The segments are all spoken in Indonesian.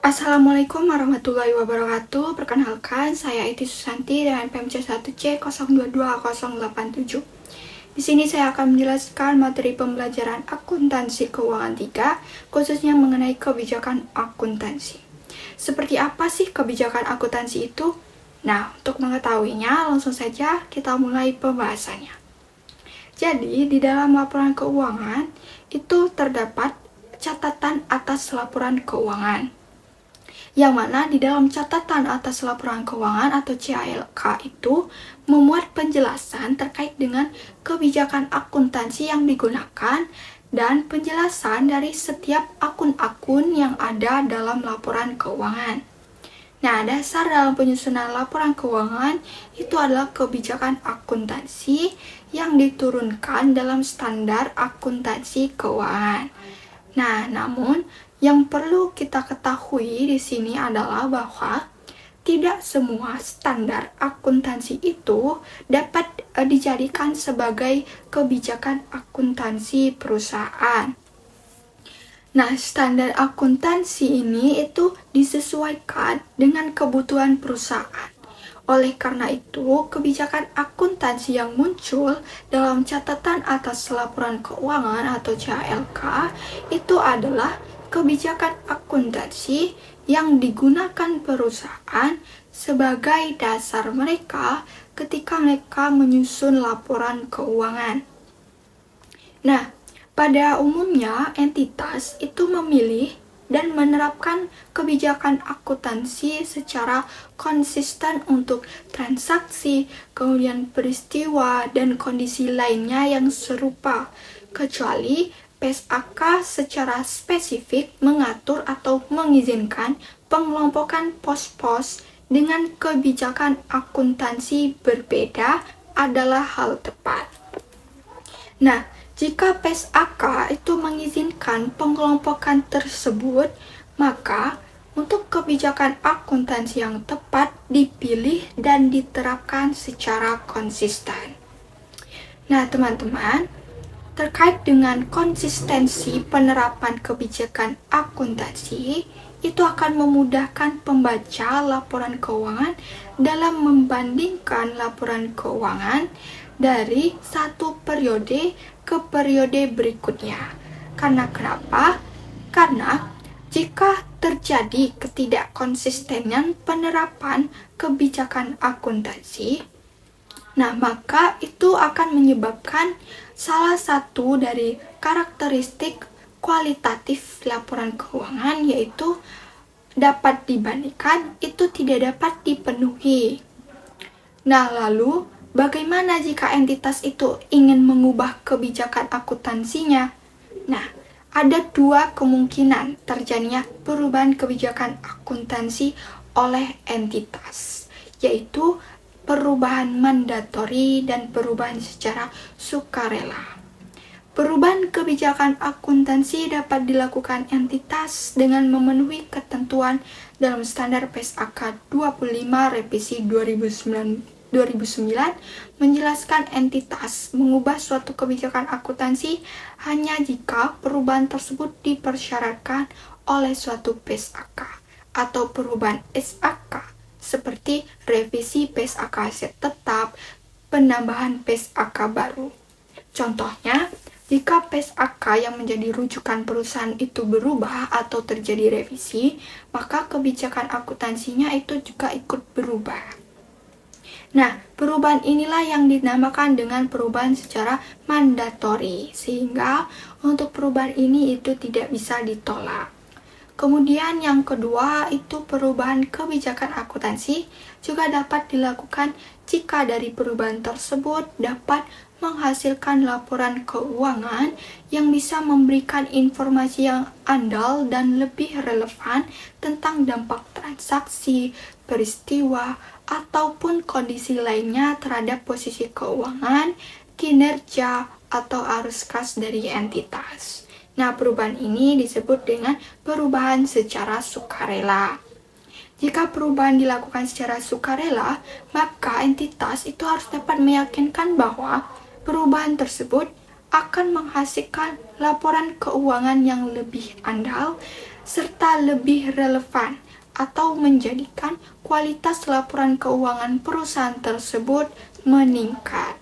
Assalamualaikum warahmatullahi wabarakatuh. Perkenalkan, saya Iti Susanti dengan PMC 1C 022087. Di sini saya akan menjelaskan materi pembelajaran akuntansi keuangan 3, khususnya mengenai kebijakan akuntansi. Seperti apa sih kebijakan akuntansi itu? Nah, untuk mengetahuinya, langsung saja kita mulai pembahasannya. Jadi, di dalam laporan keuangan, itu terdapat catatan atas laporan keuangan. Yang mana di dalam catatan atas laporan keuangan atau CALK itu memuat penjelasan terkait dengan kebijakan akuntansi yang digunakan dan penjelasan dari setiap akun-akun yang ada dalam laporan keuangan. Nah, dasar dalam penyusunan laporan keuangan itu adalah kebijakan akuntansi yang diturunkan dalam standar akuntansi keuangan. Nah, namun yang perlu kita ketahui di sini adalah bahwa tidak semua standar akuntansi itu dapat dijadikan sebagai kebijakan akuntansi perusahaan. Nah, standar akuntansi ini itu disesuaikan dengan kebutuhan perusahaan. Oleh karena itu, kebijakan akuntansi yang muncul dalam catatan atas laporan keuangan atau CALK itu adalah kebijakan akuntansi yang digunakan perusahaan sebagai dasar mereka ketika mereka menyusun laporan keuangan. Nah, pada umumnya entitas itu memilih dan menerapkan kebijakan akuntansi secara konsisten untuk transaksi, kemudian peristiwa, dan kondisi lainnya yang serupa, kecuali PSAK secara spesifik mengatur atau mengizinkan pengelompokan pos-pos dengan kebijakan akuntansi berbeda adalah hal tepat. Nah, jika PSAK itu mengizinkan pengelompokan tersebut, maka untuk kebijakan akuntansi yang tepat dipilih dan diterapkan secara konsisten. Nah, teman-teman, terkait dengan konsistensi penerapan kebijakan akuntansi, itu akan memudahkan pembaca laporan keuangan dalam membandingkan laporan keuangan dari satu periode ke periode berikutnya. Karena kenapa? Karena jika terjadi ketidakkonsistenan penerapan kebijakan akuntansi, nah maka itu akan menyebabkan salah satu dari karakteristik kualitatif laporan keuangan, yaitu dapat dibandingkan itu tidak dapat dipenuhi. Nah, lalu bagaimana jika entitas itu ingin mengubah kebijakan akuntansinya? Nah, ada dua kemungkinan terjadinya perubahan kebijakan akuntansi oleh entitas, yaitu perubahan mandatori dan perubahan secara sukarela. Perubahan kebijakan akuntansi dapat dilakukan entitas dengan memenuhi ketentuan dalam standar PSAK 25 revisi 2009 menjelaskan entitas mengubah suatu kebijakan akuntansi hanya jika perubahan tersebut dipersyaratkan oleh suatu PSAK atau perubahan SAK seperti revisi PSAK aset tetap, penambahan PSAK baru. Contohnya, jika PSAK yang menjadi rujukan perusahaan itu berubah atau terjadi revisi, maka kebijakan akuntansinya itu juga ikut berubah. Nah, perubahan inilah yang dinamakan dengan perubahan secara mandatori, sehingga untuk perubahan ini itu tidak bisa ditolak. Kemudian yang kedua itu perubahan kebijakan akuntansi juga dapat dilakukan jika dari perubahan tersebut dapat menghasilkan laporan keuangan yang bisa memberikan informasi yang andal dan lebih relevan tentang dampak transaksi, peristiwa, ataupun kondisi lainnya terhadap posisi keuangan, kinerja, atau arus kas dari entitas. Nah, perubahan ini disebut dengan perubahan secara sukarela. Jika perubahan dilakukan secara sukarela, maka entitas itu harus dapat meyakinkan bahwa perubahan tersebut akan menghasilkan laporan keuangan yang lebih andal serta lebih relevan atau menjadikan kualitas laporan keuangan perusahaan tersebut meningkat.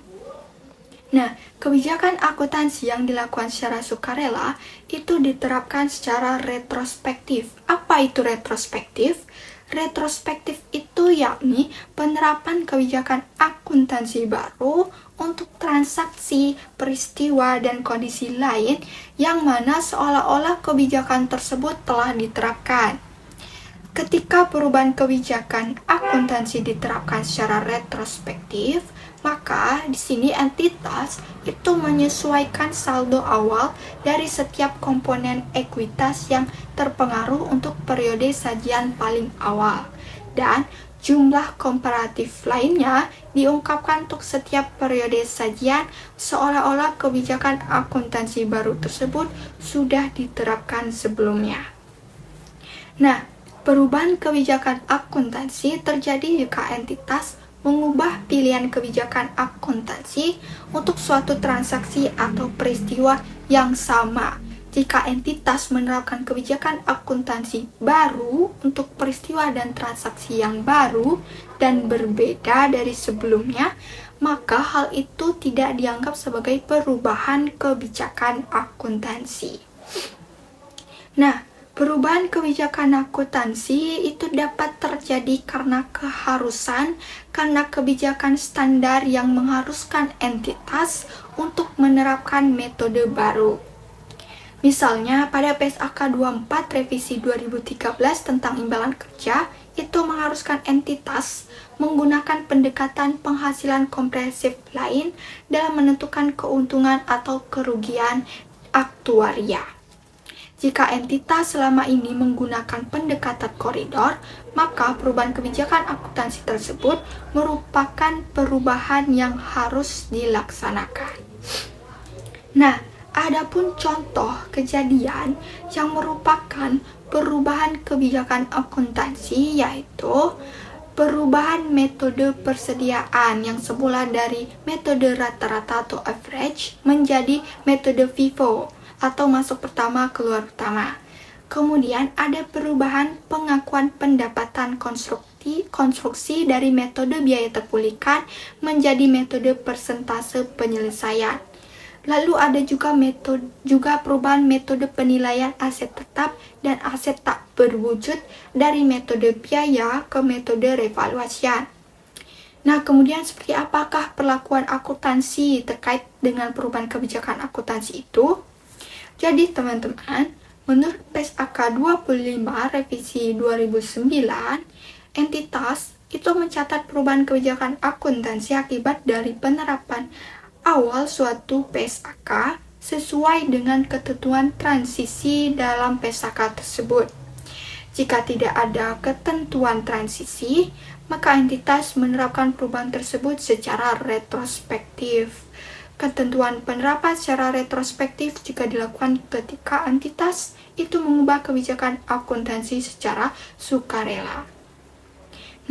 Nah, kebijakan akuntansi yang dilakukan secara sukarela itu diterapkan secara retrospektif. Apa itu retrospektif? Retrospektif itu yakni penerapan kebijakan akuntansi baru untuk transaksi, peristiwa, dan kondisi lain yang mana seolah-olah kebijakan tersebut telah diterapkan. Ketika perubahan kebijakan akuntansi diterapkan secara retrospektif, maka di sini entitas itu menyesuaikan saldo awal dari setiap komponen ekuitas yang terpengaruh untuk periode sajian paling awal, dan jumlah komparatif lainnya diungkapkan untuk setiap periode sajian seolah-olah kebijakan akuntansi baru tersebut sudah diterapkan sebelumnya. Nah, perubahan kebijakan akuntansi terjadi jika entitas mengubah pilihan kebijakan akuntansi untuk suatu transaksi atau peristiwa yang sama. Jika entitas menerapkan kebijakan akuntansi baru untuk peristiwa dan transaksi yang baru dan berbeda dari sebelumnya, maka hal itu tidak dianggap sebagai perubahan kebijakan akuntansi. Nah, perubahan kebijakan akuntansi itu dapat terjadi karena keharusan, karena kebijakan standar yang mengharuskan entitas untuk menerapkan metode baru. Misalnya, pada PSAK 24 Revisi 2013 tentang imbalan kerja, itu mengharuskan entitas menggunakan pendekatan penghasilan komprehensif lain dalam menentukan keuntungan atau kerugian aktuaria. Jika entitas selama ini menggunakan pendekatan koridor, maka perubahan kebijakan akuntansi tersebut merupakan perubahan yang harus dilaksanakan. Nah, adapun contoh kejadian yang merupakan perubahan kebijakan akuntansi yaitu perubahan metode persediaan yang semula dari metode rata-rata atau average menjadi metode FIFO atau masuk pertama keluar pertama. Kemudian ada perubahan pengakuan pendapatan konstruksi dari metode biaya terpulihkan menjadi metode persentase penyelesaian. Lalu ada juga perubahan metode penilaian aset tetap dan aset tak berwujud dari metode biaya ke metode revaluasian. Nah, kemudian seperti apakah perlakuan akuntansi terkait dengan perubahan kebijakan akuntansi itu? Jadi teman-teman, menurut PSAK 25 Revisi 2009, entitas itu mencatat perubahan kebijakan akuntansi akibat dari penerapan awal suatu PSAK sesuai dengan ketentuan transisi dalam PSAK tersebut. Jika tidak ada ketentuan transisi, maka entitas menerapkan perubahan tersebut secara retrospektif. Ketentuan penerapan secara retrospektif jika dilakukan ketika entitas itu mengubah kebijakan akuntansi secara sukarela.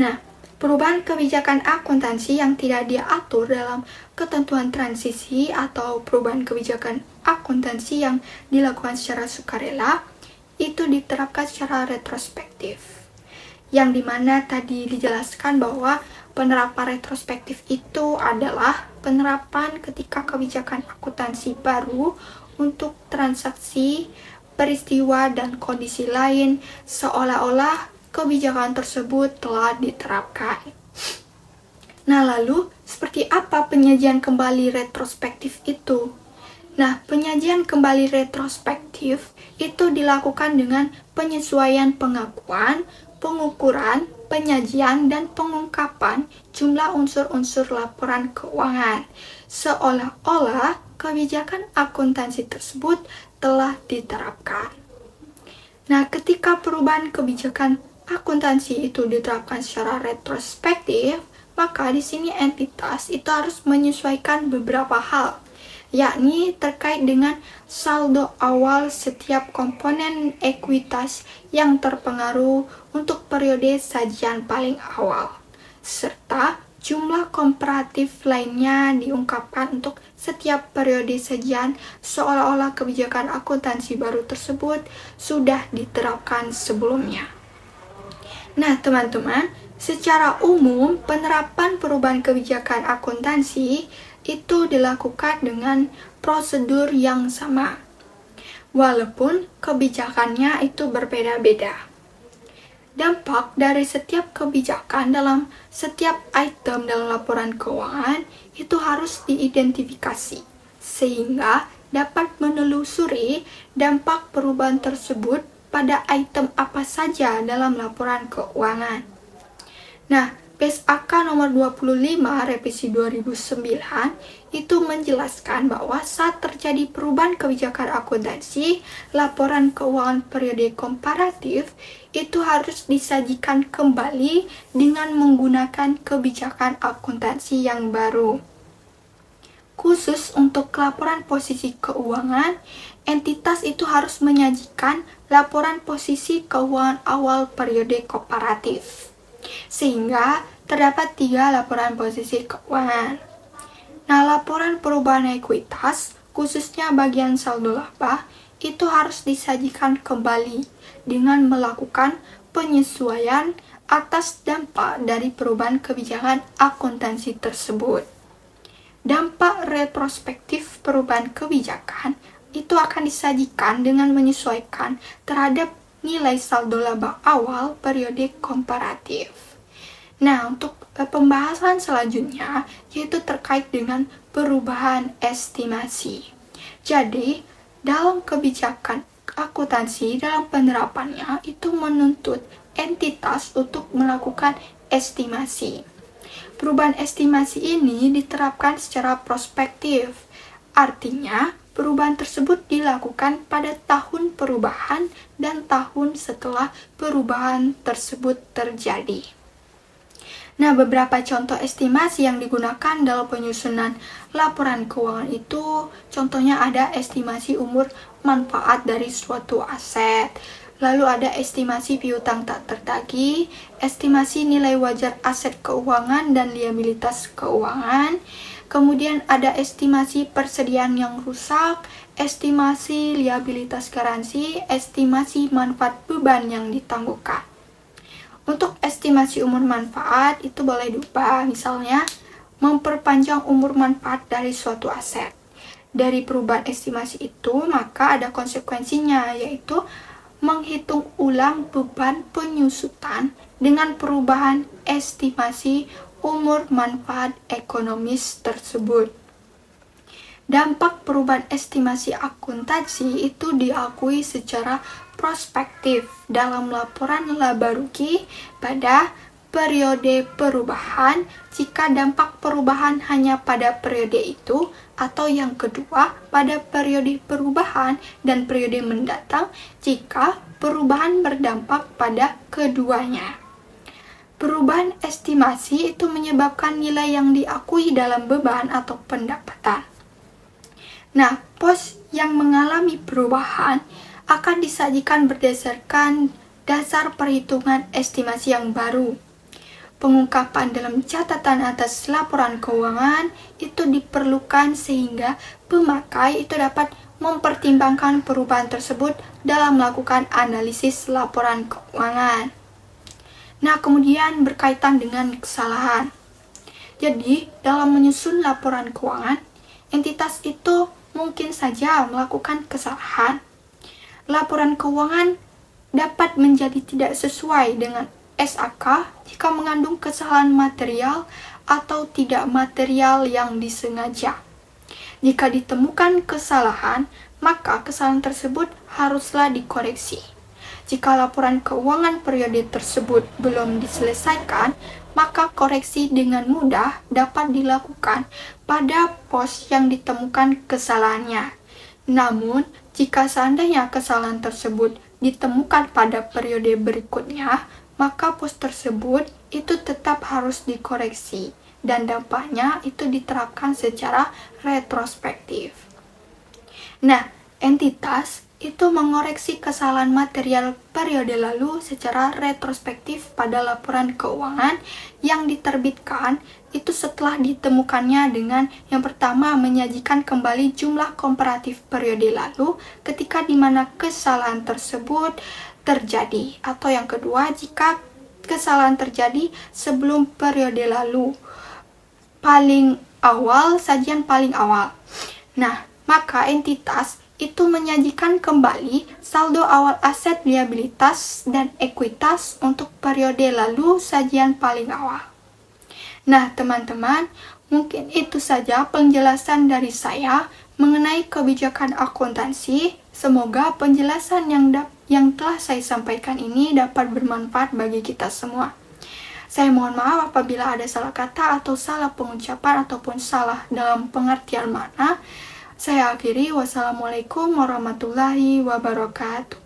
Nah, perubahan kebijakan akuntansi yang tidak diatur dalam ketentuan transisi atau perubahan kebijakan akuntansi yang dilakukan secara sukarela itu diterapkan secara retrospektif. Yang dimana tadi dijelaskan bahwa penerapan retrospektif itu adalah penerapan ketika kebijakan akuntansi baru untuk transaksi, peristiwa, dan kondisi lain seolah-olah kebijakan tersebut telah diterapkan. Nah, lalu seperti apa penyajian kembali retrospektif itu? Nah, penyajian kembali retrospektif itu dilakukan dengan penyesuaian pengakuan, pengukuran, penyajian, dan pengungkapan jumlah unsur-unsur laporan keuangan, seolah-olah kebijakan akuntansi tersebut telah diterapkan. Nah, ketika perubahan kebijakan akuntansi itu diterapkan secara retrospektif, maka di sini entitas itu harus menyesuaikan beberapa hal, yakni terkait dengan saldo awal setiap komponen ekuitas yang terpengaruh untuk periode sajian paling awal, serta Jumlah komparatif lainnya diungkapkan untuk setiap periode sajian, seolah-olah kebijakan akuntansi baru tersebut sudah diterapkan sebelumnya. Nah, teman-teman, secara umum penerapan perubahan kebijakan akuntansi itu dilakukan dengan prosedur yang sama, walaupun kebijakannya itu berbeda-beda. Dampak dari setiap kebijakan dalam setiap item dalam laporan keuangan itu harus diidentifikasi, sehingga dapat menelusuri dampak perubahan tersebut pada item apa saja dalam laporan keuangan. Nah, PSAK nomor 25 revisi 2009 itu menjelaskan bahwa saat terjadi perubahan kebijakan akuntansi, laporan keuangan periode komparatif itu harus disajikan kembali dengan menggunakan kebijakan akuntansi yang baru. Khusus untuk laporan posisi keuangan, entitas itu harus menyajikan laporan posisi keuangan awal periode komparatif. Sehingga terdapat 3 laporan posisi keuangan. Nah, laporan perubahan ekuitas, khususnya bagian saldo laba, itu harus disajikan kembali dengan melakukan penyesuaian atas dampak dari perubahan kebijakan akuntansi tersebut. Dampak retrospektif perubahan kebijakan itu akan disajikan dengan menyesuaikan terhadap nilai saldo laba awal periode komparatif. Nah, untuk pembahasan selanjutnya yaitu terkait dengan perubahan estimasi. Jadi, dalam kebijakan akuntansi dalam penerapannya itu menuntut entitas untuk melakukan estimasi. Perubahan estimasi ini diterapkan secara prospektif. Artinya, perubahan tersebut dilakukan pada tahun perubahan dan tahun setelah perubahan tersebut terjadi. Nah, beberapa contoh estimasi yang digunakan dalam penyusunan laporan keuangan itu, contohnya ada estimasi umur manfaat dari suatu aset, lalu ada estimasi piutang tak tertagih, estimasi nilai wajar aset keuangan dan liabilitas keuangan, kemudian ada estimasi persediaan yang rusak, estimasi liabilitas garansi, estimasi manfaat beban yang ditangguhkan. Untuk estimasi umur manfaat itu boleh diubah, misalnya memperpanjang umur manfaat dari suatu aset. Dari perubahan estimasi itu, maka ada konsekuensinya, yaitu menghitung ulang beban penyusutan dengan perubahan estimasi umur manfaat ekonomis tersebut. Dampak perubahan estimasi akuntansi itu diakui secara prospektif dalam laporan laba rugi pada periode perubahan jika dampak perubahan hanya pada periode itu, atau yang kedua pada periode perubahan dan periode mendatang jika perubahan berdampak pada keduanya. Perubahan estimasi itu menyebabkan nilai yang diakui dalam beban atau pendapatan. Nah, pos yang mengalami perubahan akan disajikan berdasarkan dasar perhitungan estimasi yang baru. Pengungkapan dalam catatan atas laporan keuangan itu diperlukan sehingga pemakai itu dapat mempertimbangkan perubahan tersebut dalam melakukan analisis laporan keuangan. Nah, kemudian berkaitan dengan kesalahan. Jadi, dalam menyusun laporan keuangan, entitas itu mungkin saja melakukan kesalahan. Laporan keuangan dapat menjadi tidak sesuai dengan SAK jika mengandung kesalahan material atau tidak material yang disengaja. Jika ditemukan kesalahan, maka kesalahan tersebut haruslah dikoreksi. Jika laporan keuangan periode tersebut belum diselesaikan, maka koreksi dengan mudah dapat dilakukan pada pos yang ditemukan kesalahannya. Namun, jika seandainya kesalahan tersebut ditemukan pada periode berikutnya, maka pos tersebut itu tetap harus dikoreksi dan dampaknya itu diterapkan secara retrospektif. Nah, entitas itu mengoreksi kesalahan material periode lalu secara retrospektif pada laporan keuangan yang diterbitkan itu setelah ditemukannya dengan yang pertama menyajikan kembali jumlah komparatif periode lalu ketika dimana kesalahan tersebut terjadi, atau yang kedua jika kesalahan terjadi sebelum periode lalu sajian paling awal. Nah, maka entitas itu menyajikan kembali saldo awal aset, liabilitas, dan ekuitas untuk periode lalu sajian paling awal. Nah, teman-teman, mungkin itu saja penjelasan dari saya mengenai kebijakan akuntansi. Semoga penjelasan yang telah saya sampaikan ini dapat bermanfaat bagi kita semua. Saya mohon maaf apabila ada salah kata atau salah pengucapan ataupun salah dalam pengertian makna. Saya akhiri, wassalamualaikum warahmatullahi wabarakatuh.